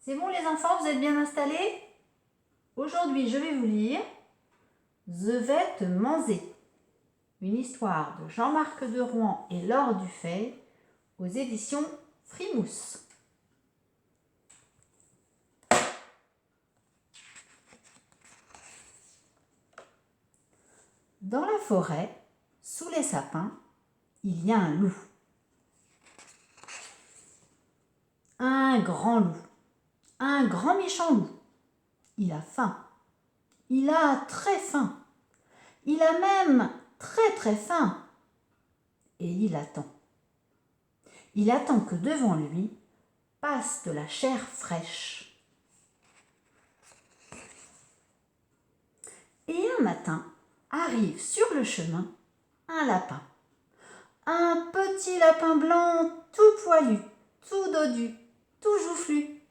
C'est bon les enfants, vous êtes bien installés? Aujourd'hui, je vais vous lire Je vais te manger. Une histoire de Jean-Marc de Rohan et Laure Dufay aux éditions Frimousse. Dans la forêt, sous les sapins, il y a un loup. Un grand loup. Un grand méchant loup. Il a faim. Il a très faim. Il a même très faim. Et il attend. Il attend que devant lui passe de la chair fraîche. Et un matin arrive sur le chemin un lapin. Un petit lapin blanc tout poilu, tout dodu, tout joufflu.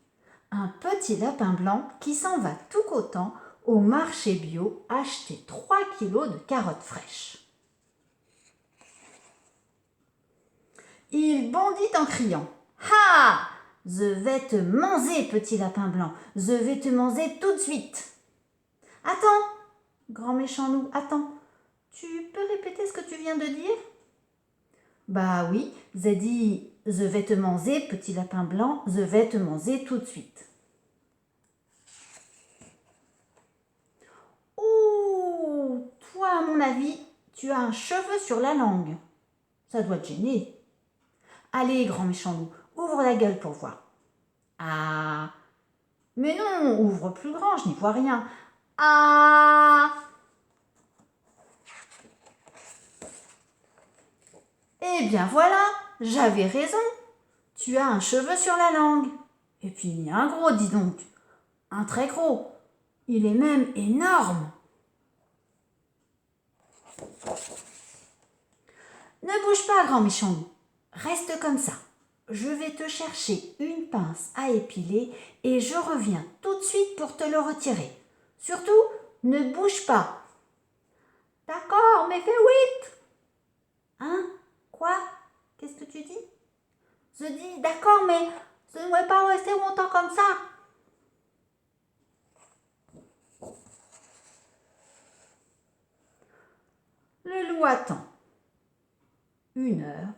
Un petit lapin blanc qui s'en va tout content au marché bio acheter 3 kilos de carottes fraîches. Il bondit en criant « Ha! Je vais te manger, petit lapin blanc, je vais te manger tout de suite. »« Attends, grand méchant loup, attends, tu peux répéter ce que tu viens de dire ?»« Bah oui, j'ai dit « Je vais te manger, petit lapin blanc, je vais te manger tout de suite. » Oh, toi, à mon avis, tu as un cheveu sur la langue. Ça doit te gêner. Allez, grand méchant loup, ouvre la gueule pour voir. Ah, mais non, ouvre plus grand, je n'y vois rien. Ah! Eh bien voilà, j'avais raison. Tu as un cheveu sur la langue. Et puis un gros, dis donc. Un très gros. Il est même énorme. Ne bouge pas, grand méchant loup. Reste comme ça. Je vais te chercher une pince à épiler et je reviens tout de suite pour te le retirer. Surtout, ne bouge pas. D'accord, mais fais vite. Hein? Quoi? Qu'est-ce que tu dis? Je dis, d'accord, mais je ne vais pas rester longtemps comme ça. Le loup attend. 1 heure,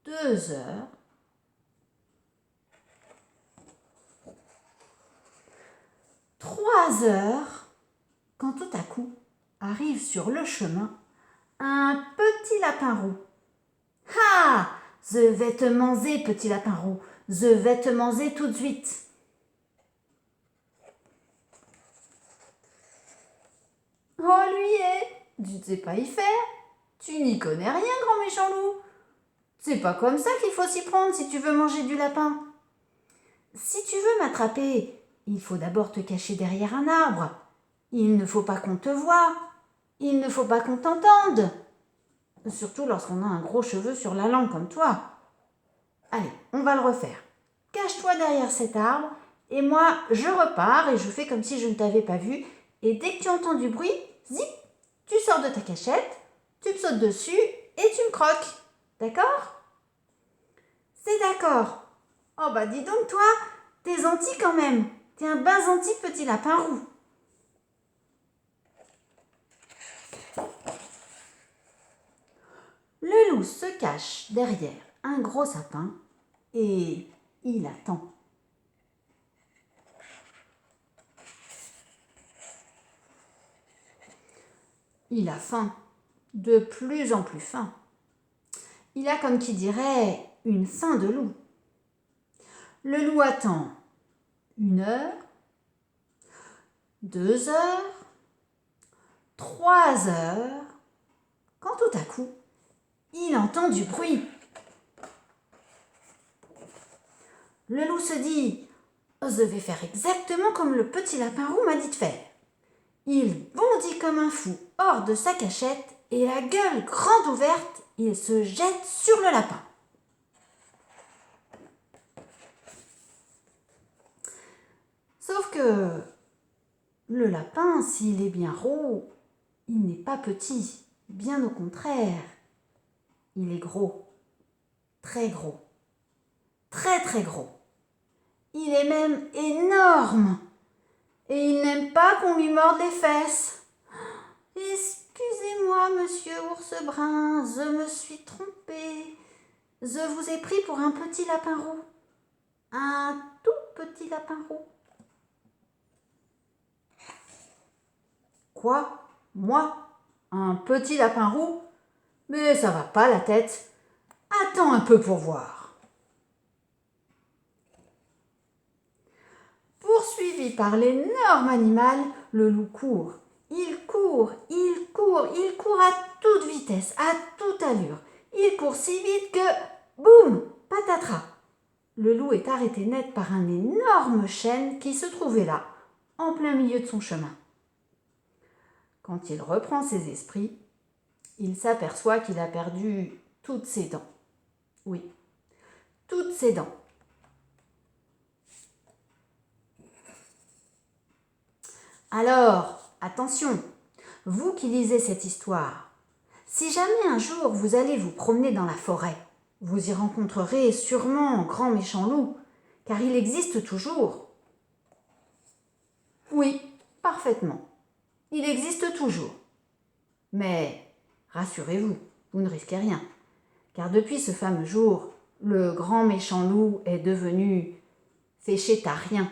2 heures, 3 heures, quand tout à coup arrive sur le chemin un petit lapin roux. Ah! Je vais te manger, petit lapin roux, je vais te manger tout de suite. Oh, lui tu ne sais pas y faire, tu n'y connais rien, grand méchant loup. C'est pas comme ça qu'il faut s'y prendre si tu veux manger du lapin. Si tu veux m'attraper, il faut d'abord te cacher derrière un arbre. Il ne faut pas qu'on te voie. Il ne faut pas qu'on t'entende. Surtout lorsqu'on a un gros cheveu sur la langue comme toi. Allez, on va le refaire. Cache-toi derrière cet arbre et moi, je repars et je fais comme si je ne t'avais pas vu. Et dès que tu entends du bruit, zip, tu sors de ta cachette, tu me sautes dessus et tu me croques. D'accord? C'est d'accord. Oh bah dis donc toi, t'es gentil quand même. T'es un ben gentil petit lapin roux. Le loup se cache derrière un gros sapin et il attend. Il a faim, de plus en plus faim. Il a, comme qui dirait, une faim de loup. Le loup attend 1 heure, 2 heures, 3 heures, quand tout à coup, il entend du bruit. Le loup se dit « Je vais faire exactement comme le petit lapin roux m'a dit de faire. » Il bondit comme un fou hors de sa cachette et la gueule grande ouverte, il se jette sur le lapin. Sauf que le lapin, s'il est bien roux, il n'est pas petit, bien au contraire. Il est gros, très très gros. Il est même énorme. Et il n'aime pas qu'on lui morde les fesses. Excusez-moi, monsieur Ours Brun, je me suis trompée. Je vous ai pris pour un petit lapin roux. Un tout petit lapin roux. Quoi? Moi? Un petit lapin roux? Mais ça va pas la tête. Attends un peu pour voir. Poursuivi par l'énorme animal, le loup court. Il court, il court, il court à toute vitesse, à toute allure. Il court si vite que, boum, patatras. Le loup est arrêté net par un énorme chêne qui se trouvait là, en plein milieu de son chemin. Quand il reprend ses esprits, il s'aperçoit qu'il a perdu toutes ses dents. Oui, toutes ses dents. Alors, attention, vous qui lisez cette histoire, si jamais un jour vous allez vous promener dans la forêt, vous y rencontrerez sûrement un grand méchant loup, car il existe toujours. Oui, parfaitement. Il existe toujours. Mais rassurez-vous, vous ne risquez rien, car depuis ce fameux jour, le grand méchant loup est devenu végétarien.